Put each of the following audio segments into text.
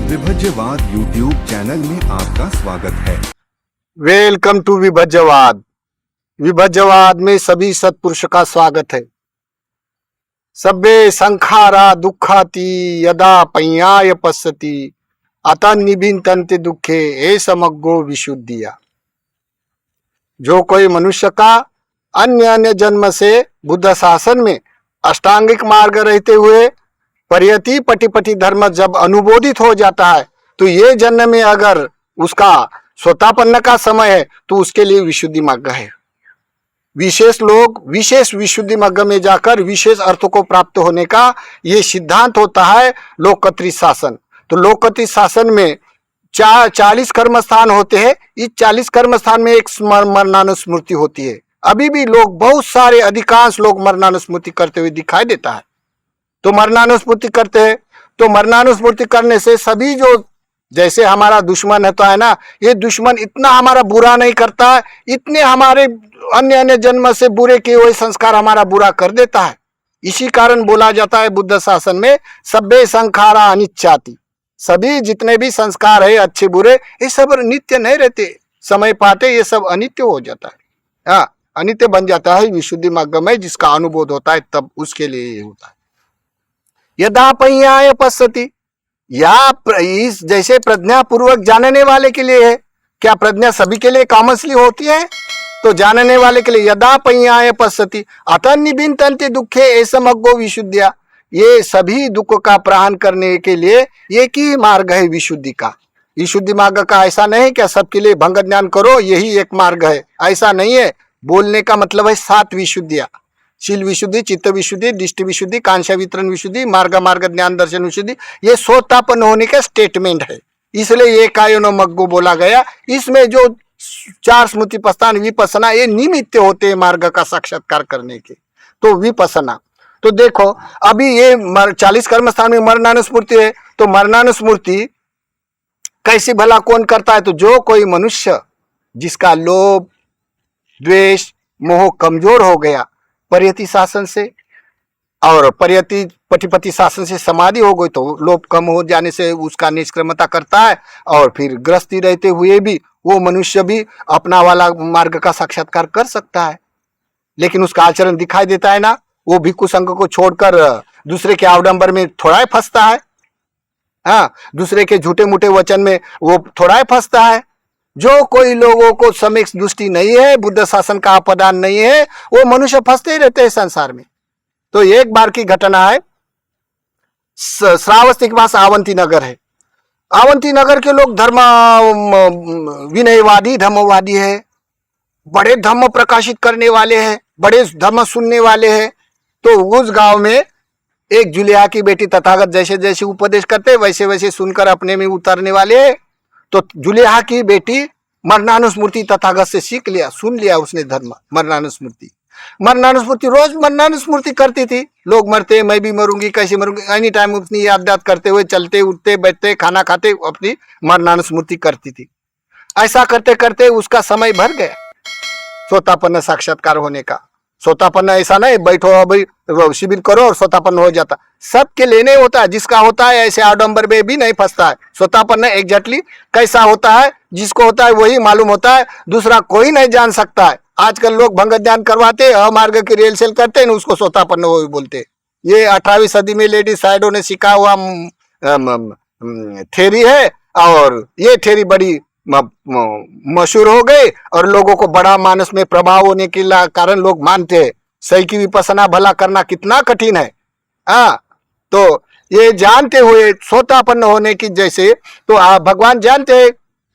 विभज्यवाद YouTube channel में आपका स्वागत है। Welcome to विभज्यवाद। विभज्यवाद में सभी सत्पुरुष का स्वागत है। सब्बे संखारा दुखाति यदा पय्याय पश्यति अतः निबिंतन्ते दुखे ए समग्गो विशुद्धिया। जो कोई मनुष्य का अन्य अन्य जन्म से बुद्ध शासन में अष्टांगिक मार्ग रहते हुए परियति पटिपटि धर्म जब अनुबोधित हो जाता है तो ये जन्म में अगर उसका स्वतापन्न का समय है तो उसके लिए विशुद्धि मार्ग है। विशेष लोग विशेष विशुद्धि मार्ग में जाकर विशेष अर्थों को प्राप्त होने का ये सिद्धांत होता है लोककर्तृ शासन। तो लोककर्तृ शासन में 40 कर्म स्थान होते हैं। इस 40 कर्म स्थान में एक मरणानुस्मृति होती है। अभी भी लोग बहुत सारे अधिकांश लोग मरणानुस्मृति करते हुए दिखाई देता है। तो मरणानुस्मृति करते हैं तो मरणानुस्मृति करने से सभी जो जैसे हमारा दुश्मन है तो है ना, ये दुश्मन इतना हमारा बुरा नहीं करता है, इतने हमारे अन्य अन्य जन्म से बुरे किए हुए संस्कार हमारा बुरा कर देता है। इसी कारण बोला जाता है बुद्ध शासन में सब्बे संखारा अनिच्छाति। सभी जितने भी संस्कार है अच्छे बुरे ये सब नित्य नहीं रहते, समय पाते ये सब अनित्य हो जाता है। हाँ, अनित्य बन जाता है विशुद्धि मार्ग में जिसका अनुभव होता है तब उसके लिए ये होता है। यदा पय्याय पश्यति, या इस जैसे प्रज्ञा पूर्वक जानने वाले के लिए है। क्या प्रज्ञा सभी के लिए कॉमनली होती है? तो जानने वाले के लिए यदा पय्याय पश्यति अतः निबिंतन्ते दुखे एसमग्गो विशुद्धिया। ये सभी दुख का प्रहार करने के लिए एक ही मार्ग है विशुद्धि का। विशुद्धि मार्ग का ऐसा नहीं क्या सबके लिए भंग ज्ञान करो यही एक मार्ग है, ऐसा नहीं है। बोलने का मतलब है 7 विशुद्धियां, शील विशुद्धि, चित्त विशुद्धि, दृष्टि विशुद्धि, कांक्षा वितरण विशुद्धि, मार्ग मार्ग ज्ञान दर्शन विशुद्धि। ये सोतापन्न होने का स्टेटमेंट है, इसलिए ये कायोनो मग्गो बोला गया। इसमें जो 4 स्मृति प्रस्थान विपස්සना ये निमित्त होते हैं मार्ग का साक्षात्कार करने के। तो विपස්සना तो देखो अभी ये 40 कर्म स्थान में मरणानुस्मृति है। तो मरणानुस्मृति कैसे भला कौन करता है? तो जो कोई मनुष्य जिसका लोभ द्वेष मोह कमजोर हो गया परियति शासन से और परियति पटिपति शासन से समाधि हो गई तो लोभ कम हो जाने से उसका निष्क्रमता करता है और फिर ग्रस्ती रहते हुए भी वो मनुष्य भी अपना वाला मार्ग का साक्षात्कार कर सकता है। लेकिन उसका आचरण दिखाई देता है ना, वो भिक्षु संघ को छोड़कर दूसरे के आवडंबर में थोड़ा ही फंसता है। हाँ, दूसरे के झूठे मूठे वचन में वो थोड़ा ही फंसता है। जो कोई लोगों को सम्यक दृष्टि नहीं है, बुद्ध शासन का अपदान नहीं है, वो मनुष्य फंसते ही रहते हैं संसार में। तो एक बार की घटना है, श्रावस्ती के पास आवंती नगर है। आवंती नगर के लोग धर्म विनयवादी धर्मवादी है, बड़े धर्म प्रकाशित करने वाले हैं, बड़े धर्म सुनने वाले हैं। तो उस गांव में एक जुलिया की बेटी तथागत जैसे जैसे उपदेश करते वैसे वैसे सुनकर अपने में उतरने वाले हैं। तो जुलिया की बेटी मरणानुस्मृति तथागत से सीख लिया, सुन लिया उसने धर्म मरणानुस्मृति रोज मरणानुस्मृति करती थी। लोग मरते मैं भी मरूंगी, कैसे मरूंगी, एनी टाइम अपनी याद करते हुए चलते उठते बैठते खाना खाते अपनी मरणानुस्मृति करती थी। ऐसा करते करते उसका समय भर गया सोतापन्न साक्षात्कार होने का। सोतापन्न ऐसा नहीं बैठो अभी शिविर करो और सोतापन्न हो जाता, सबके लेने होता है। जिसका होता है ऐसे आडंबर में भी नहीं फंसता है। सोतापन्न एग्जैक्टली कैसा होता है जिसको होता है वही मालूम होता है, दूसरा कोई नहीं जान सकता है। आजकल लोग भंग ज्ञान करवाते अमार्ग की रेल सेल करते हैं, उसको सोतापन्न हो बोलते। ये 18वीं सदी में लेडी साइडो ने सीखा हुआ थेरी है और ये थेरी बड़ी मशहूर हो गई और लोगों को बड़ा मानस में प्रभाव होने के कारण लोग मानते हैं। सही की विपස්සना भला करना कितना कठिन है। हाँ, तो ये जानते हुए सोतापन्न होने की जैसे तो भगवान जानते हैं,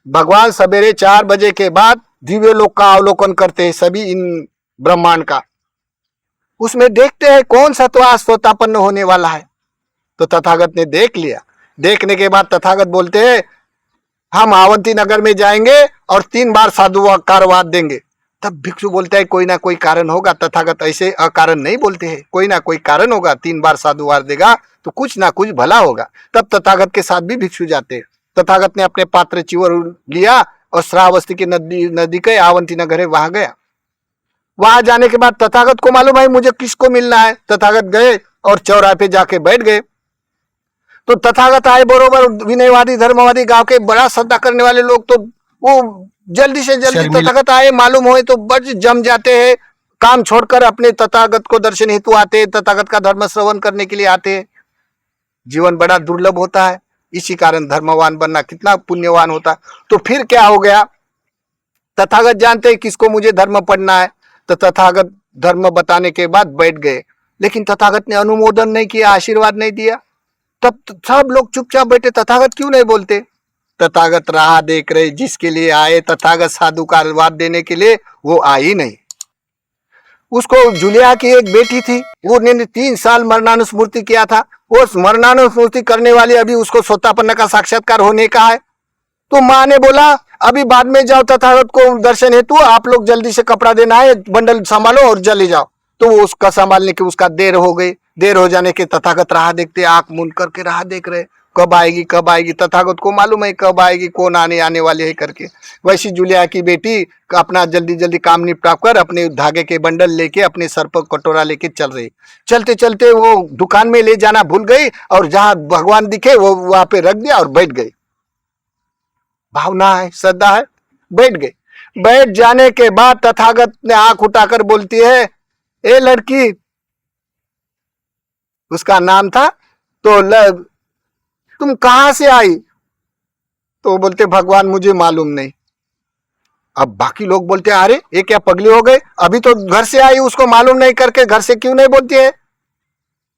भगवान सवेरे 4 बजे के बाद दिव्य लोक का अवलोकन करते हैं सभी इन ब्रह्मांड का। उसमें देखते हैं कौन सा तो आज सोतापन्न होने वाला है। तो तथागत ने देख लिया। देखने के बाद तथागत बोलते हैं हम आवंती नगर में जाएंगे और 3 बार साधुकारवाद देंगे। तब भिक्षु बोलता है कोई ना कोई कारण होगा। तथागत ऐसे अकारण नहीं बोलते हैं, कोई ना कोई कारण होगा, 3 बार साधुवार देगा तो कुछ ना कुछ भला होगा। तब तथागत के साथ भी भिक्षु जाते हैं। तथागत ने अपने पात्र चिवर लिया और श्रावस्ती की नदी के आवंती नगर है वहां गया। वहां जाने के बाद तथागत को मालूम है मुझे किसको मिलना है। तथागत गए और चौराहे पे जाके बैठ गए। तो तथागत आए बरोबर, विनयवादी धर्मवादी गांव के बड़ा श्रद्धा करने वाले लोग तो वो जल्दी से जल्दी तथागत आए मालूम होए तो बस जम जाते हैं, काम छोड़कर अपने तथागत को दर्शन हेतु आते, तथागत का धर्म श्रवण करने के लिए आते। जीवन बड़ा दुर्लभ होता है, इसी कारण धर्मवान बनना कितना पुण्यवान होता है। तो फिर क्या हो गया, तथागत जानते किसको मुझे धर्म पढ़ना है, तो तथागत धर्म बताने के बाद बैठ गए, लेकिन तथागत ने अनुमोदन नहीं किया, आशीर्वाद नहीं दिया। तब सब लोग चुपचाप बैठे, तथागत क्यों नहीं बोलते। तथागत राह देख रहे, जिसके लिए आए तथागत साधु का आशीर्वाद देने के लिए, वो आई नहीं। उसको जुलिया की एक बेटी थी, वो ने 3 साल मरणानुस्मृति किया था। वो मरणानुस्मृति करने वाली अभी उसको सोतापन्न का साक्षात्कार होने का है। तो माँ ने बोला अभी बाद में जाओ तथागत को दर्शन हेतु, आप लोग जल्दी से कपड़ा देना है, बंडल संभालो और जल्दी जाओ। तो वो उसका संभालने की उसका देर हो गई। देर हो जाने के तथागत राह देखते, आंख मूंद करके राह देख रहे, कब आएगी कब आएगी। तथागत को मालूम है कब आएगी, कौन आने वाले है करके। वैसी जुलिया की बेटी अपना जल्दी जल्दी काम निपटा कर अपने धागे के बंडल लेके अपने सर पर कटोरा लेके चल रही। चलते चलते वो दुकान में ले जाना भूल गई और जहां भगवान दिखे वो वहां पे रख दिया और बैठ गई। भावना है, श्रद्धा है, बैठ गई। बैठ जाने के बाद तथागत ने आंख उठाकर बोलती है, ए लड़की, उसका नाम था, तो तुम कहां से आई। तो बोलते भगवान मुझे मालूम नहीं। अब बाकी लोग बोलते अरे ये क्या पगली हो गए, अभी तो घर से आई, उसको मालूम नहीं करके घर से क्यों नहीं बोलती है।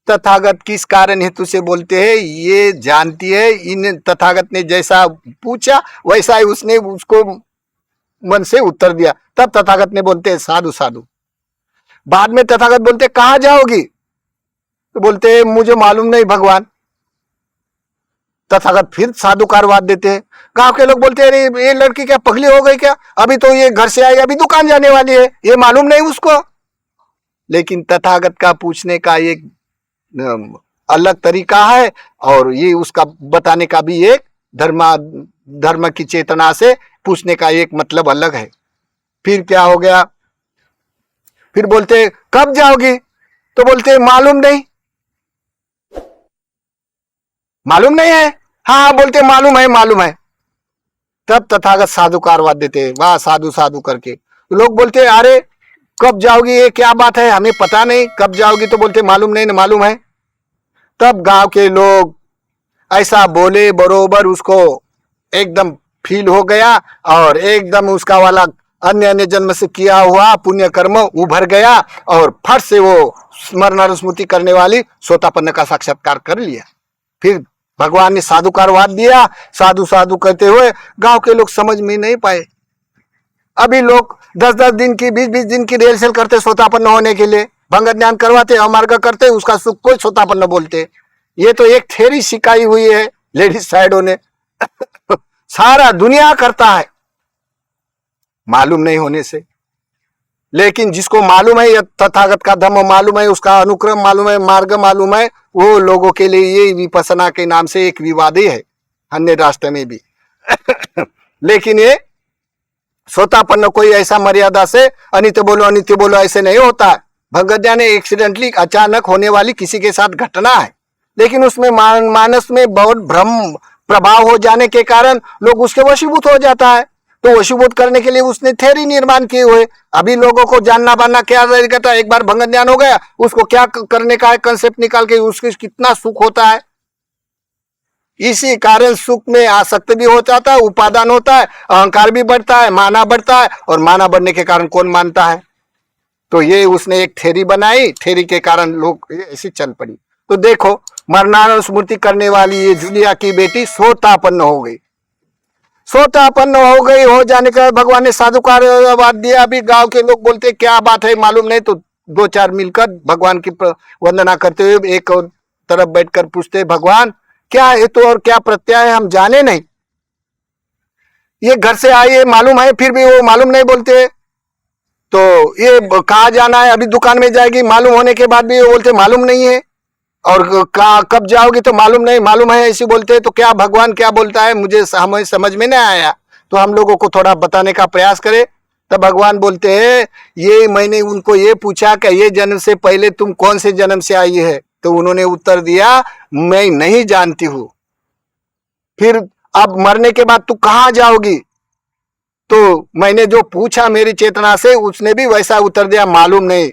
तथागत किस कारण हेतु से बोलते हैं ये जानती है। इन तथागत ने जैसा पूछा वैसा ही उसने उसको मन से उत्तर दिया। तब तथागत ने बोलते हैं साधु साधु। बाद में तथागत बोलते कहां जाओगी, तो बोलते हैं मुझे मालूम नहीं भगवान। तथागत फिर साधुकारवाद देते हैं। गांव के लोग बोलते हैं अरे ये लड़की क्या पगली हो गई क्या, अभी तो ये घर से आई, अभी दुकान जाने वाली है, ये मालूम नहीं उसको। लेकिन तथागत का पूछने का एक अलग तरीका है और ये उसका बताने का भी एक धर्म की चेतना से पूछने का एक मतलब अलग है। फिर क्या हो गया, फिर बोलते कब जाओगी, तो बोलते मालूम नहीं। मालूम नहीं है, हाँ बोलते मालूम है मालूम है। तब तथागत साधुकारवाद देते, वाह साधु साधु करके। तो लोग बोलते अरे कब जाओगी, ये क्या बात है, हमें पता नहीं कब जाओगी, तो बोलते मालूम नहीं ना मालूम है। तब गांव के लोग ऐसा बोले बरोबर उसको एकदम फील हो गया और एकदम उसका वाला अन्य जन्म से किया हुआ पुण्य कर्म उभर गया और फट से वो स्मरणानुस्मृति करने वाली सोतापन्न का साक्षात्कार कर लिया। फिर भगवान ने साधुकारवाद दिया। साधु साधु कहते हुए गांव के लोग समझ में नहीं पाए। अभी लोग 10-10 दिन की 20-20 दिन की रिहर्सल करते सोतापन्न होने के लिए, भंग ज्ञान करवाते, अमार्ग करते, उसका सुख कोई सोतापन्न बोलते। ये तो एक थ्योरी सिखाई हुई है लेडीज साइडों ने सारा दुनिया करता है मालूम नहीं होने से। लेकिन जिसको मालूम है, तथागत का धर्म मालूम है, उसका अनुक्रम मालूम है, मार्ग मालूम है, वो लोगों के लिए ये विपसना के नाम से एक विवादी है अन्य राष्ट्र में भी लेकिन ये सोतापन्न कोई ऐसा मर्यादा से अनित्य बोलो ऐसे नहीं होता है। भगवद्गीता ने एक्सीडेंटली अचानक होने वाली किसी के साथ घटना है, लेकिन उसमें मानस में बहुत भ्रम प्रभाव हो जाने के कारण लोग उसके वशीभूत हो जाता है। तो वशीभूत करने के लिए उसने थ्योरी निर्माण किए हुए। अभी लोगों को जानना बानना क्या रहता है, एक बार भंग ज्ञान हो गया उसको क्या करने का है, कंसेप्ट निकाल के उसके कितना सुख होता है। इसी कारण सुख में आसक्त भी हो जाता है, उपादान होता है, अहंकार भी बढ़ता है, माना बढ़ता है, और माना बढ़ने के कारण कौन मानता है। तो ये उसने एक थ्योरी बनाई, थ्योरी के कारण लोग ऐसी चल पड़ी। तो देखो मरणानुस्मृति करने वाली ये जुलिया की बेटी सोतापन्न हो गई। सोतापन्न हो गई, हो जाने का भगवान ने साधुकारवाद दिया। अभी गांव के लोग बोलते क्या बात है मालूम नहीं, तो 2-4 मिलकर भगवान की वंदना करते हुए एक तरफ बैठकर पूछते भगवान क्या हेतु और क्या प्रत्यय है, हम जाने नहीं। ये घर से आई है मालूम है, फिर भी वो मालूम नहीं बोलते। तो ये कहाँ जाना है, अभी दुकान में जाएगी, मालूम होने के बाद भी वो बोलते मालूम नहीं है। और कब जाओगी तो मालूम नहीं, मालूम है ऐसे बोलते। तो क्या भगवान क्या बोलता है मुझे हमें समझ में नहीं आया, तो हम लोगों को थोड़ा बताने का प्रयास करें। तब भगवान बोलते हैं ये मैंने उनको ये पूछा कि ये जन्म से पहले तुम कौन से जन्म से आई है, तो उन्होंने उत्तर दिया मैं नहीं जानती हूं। फिर अब मरने के बाद तू कहां जाओगी? तो मैंने जो पूछा मेरी चेतना से, उसने भी वैसा उत्तर दिया, मालूम नहीं।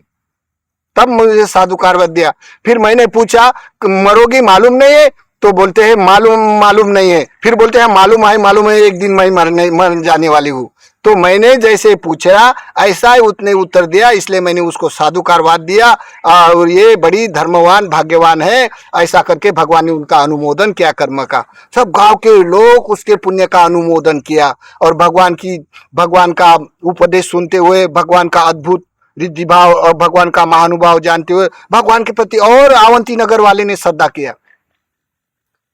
तब मुझे साधुकार वध दिया। फिर मैंने पूछा मरोगी मालूम नहीं है? तो बोलते हैं मालूम नहीं है। फिर बोलते हैं मालूम है, एक दिन मैं मर जाने वाली हूँ। तो मैंने जैसे पूछा ऐसा ही उसने उत्तर दिया, इसलिए मैंने उसको साधुकारवाद दिया। और ये बड़ी धर्मवान भाग्यवान है, ऐसा करके भगवान ने उनका अनुमोदन किया कर्म का। सब गांव के लोग उसके पुण्य का अनुमोदन किया और भगवान का उपदेश सुनते हुए, भगवान का अद्भुत रिद्धि भाव और भगवान का महानुभाव जानते हुए भगवान के प्रति और अवंती नगर वाले ने श्रद्धा किया।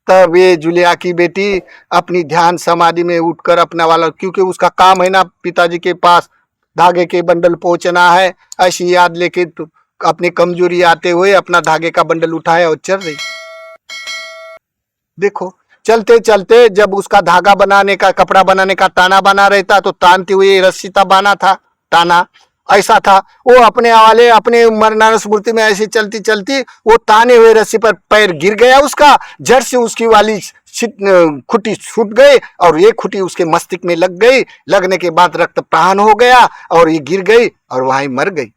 तब ये जुलिया की बेटी अपनी ध्यान समाधि में उठकर अपना वाला, क्योंकि उसका काम है ना पिताजी के पास धागे के बंडल पहुंचना है, ऐसी याद लेके तो अपनी कमजोरी आते हुए अपना धागे का बंडल उठाया और चल रही। देखो चलते चलते जब उसका धागा बनाने का, कपड़ा बनाने का ताना बना रहता, तो तानते हुए रस्सी था बाना था, ताना ऐसा था। वो अपने वाले अपने मरणान स्मृति में ऐसी चलती चलती वो ताने हुए रस्सी पर पैर गिर गया उसका, जड़ से उसकी वाली खुटी छूट गई और ये खुटी उसके मस्तिष्क में लग गई। लगने के बाद रक्त प्रवाहन हो गया और ये गिर गई और वहीं मर गई।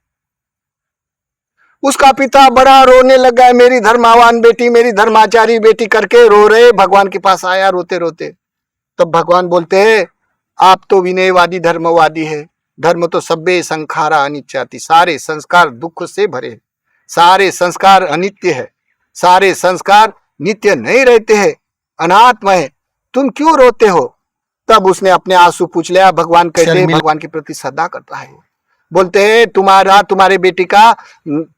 उसका पिता बड़ा रोने लगा, मेरी धर्मावान बेटी, मेरी धर्माचारी बेटी करके रो रहे। भगवान के पास आया रोते रोते। तब भगवान बोलते हैं, आप तो विनयवादी धर्मवादी है। धर्म तो सभ्य संखारा अनित्याति, सारे संस्कार दुख से भरे हैं, सारे संस्कार अनित्य है, सारे संस्कार नित्य नहीं रहते हैं, अनात्म है, तुम क्यों रोते हो? तब उसने अपने आंसू पूछ लिया। भगवान कहते हैं, भगवान के प्रति श्रद्धा करता है, बोलते हैं तुम्हारे बेटी का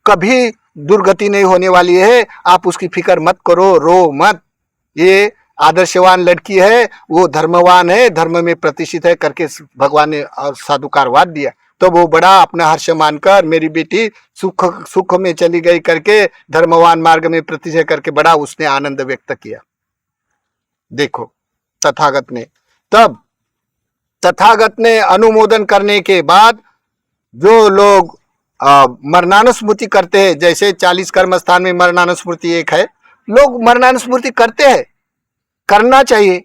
कभी दुर्गति नहीं होने वाली है, आप उसकी फिक्र मत करो, रो मत। ये आदर्शवान लड़की है, वो धर्मवान है, धर्म में प्रतिष्ठित है करके भगवान ने साधुकारवाद दिया। तो वो बड़ा अपना हर्ष मानकर मेरी बेटी सुख में चली गई करके धर्मवान मार्ग में प्रतिष्ठित करके बड़ा उसने आनंद व्यक्त किया। देखो तथागत ने, तब तथागत ने अनुमोदन करने के बाद जो लोग मरणानुस्मृति करते हैं, जैसे 40 कर्म स्थान में मरणानुस्मृति एक है, लोग मरणानुस्मृति करते हैं, करना चाहिए।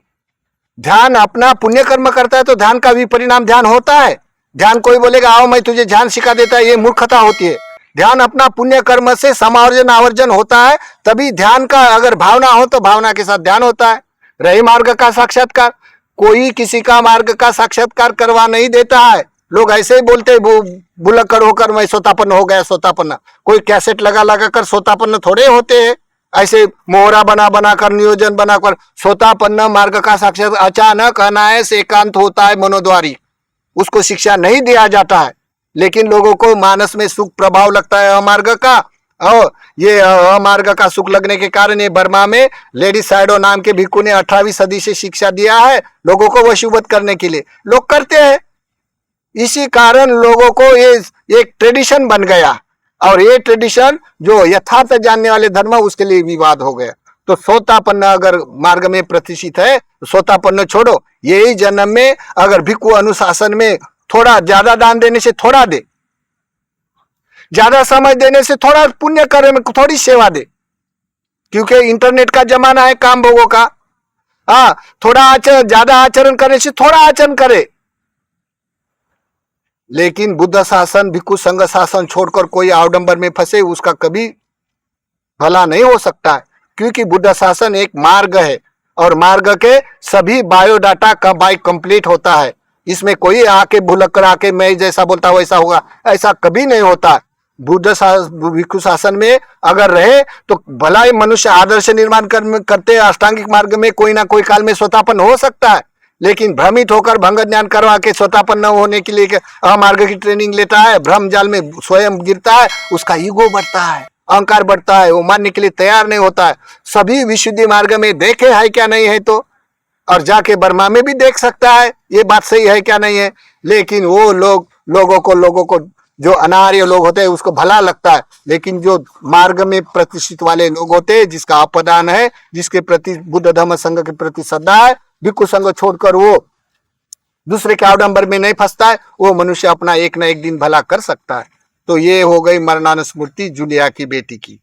ध्यान अपना पुण्य कर्म करता है तो ध्यान का भी परिणाम ध्यान होता है। ध्यान कोई बोलेगा आओ मैं तुझे ध्यान सिखा देता है, ये मूर्खता होती है। ध्यान अपना पुण्य कर्म से समावर्जन आवर्जन होता है, तभी ध्यान का अगर भावना हो तो भावना के साथ ध्यान होता है। रहे मार्ग का साक्षात्कार, कोई किसी का मार्ग का साक्षात्कार करवा नहीं देता है। लोग ऐसे ही बोलते बुलक्कड़ होकर मैं सोतापन्न हो गया, सोतापन्न। कोई कैसेट लगा लगा कर सोतापन्न थोड़े होते हैं। ऐसे मोहरा बना बना कर नियोजन बनाकर सोतापन्न मार्ग का साक्षात अचानक अनायास एकांत होता है मनोद्वारी, उसको शिक्षा नहीं दिया जाता है। लेकिन लोगों को मानस में सुख प्रभाव लगता है अमार्ग का, और ये अमार्ग का सुख लगने के कारण ये बर्मा में लेडी साइडो नाम के भिक्खु ने 18वीं सदी से शिक्षा दिया है लोगों को वशीभूत करने के लिए। लोग करते हैं, इसी कारण लोगों को ये एक ट्रेडिशन बन गया, और ये ट्रेडिशन जो यथार्थ जानने वाले धर्म उसके लिए विवाद हो गया। तो सोतापन्न अगर मार्ग में प्रतिष्ठित है तो सोतापन्न छोड़ो, यही जन्म में अगर भिक्खु अनुशासन में थोड़ा ज्यादा दान देने से थोड़ा दे, ज्यादा समय देने से थोड़ा पुण्य करे, में थोड़ी सेवा दे, क्योंकि इंटरनेट का जमाना है काम भोगों का। हाँ, थोड़ा आचरण, ज्यादा आचरण करने से थोड़ा आचरण करे। लेकिन बुद्ध शासन भिक्खु संघ शासन छोड़कर कोई आडंबर में फंसे उसका कभी भला नहीं हो सकता है, क्योंकि बुद्ध शासन एक मार्ग है और मार्ग के सभी बायोडाटा का बाई कंप्लीट होता है। इसमें कोई आके भुलक्कड़ आके मैं जैसा बोलता वैसा होगा, ऐसा कभी नहीं होता। बुद्ध भिक्खु शासन में अगर रहे तो भला ही मनुष्य आदर्श निर्माण करते अष्टांगिक मार्ग में कोई ना कोई काल में स्वतापन्न हो सकता है। लेकिन भ्रमित होकर भंग ज्ञान करवा के स्वतापन्न होने के लिए अमार्ग की ट्रेनिंग लेता है, भ्रम जाल में स्वयं गिरता है, उसका ईगो बढ़ता है, अहंकार बढ़ता है, वो मानने के लिए तैयार नहीं होता है। सभी विशुद्धि मार्ग में देखे है क्या नहीं है तो, और जाके बर्मा में भी देख सकता है ये बात सही है क्या नहीं है। लेकिन वो लोगों को जो अनार्य लोग होते हैं उसको भला लगता है, लेकिन जो मार्ग में प्रतिष्ठित वाले लोग होते हैं, जिसका अपदान है, जिसके प्रति बुद्ध धर्म संघ के प्रति श्रद्धा है, भिक्खु संघ छोड़कर वो दूसरे के आडंबर में नहीं फंसता है, वो मनुष्य अपना एक न एक दिन भला कर सकता है। तो ये हो गई मरणानुस्मृति जुलिया की बेटी की।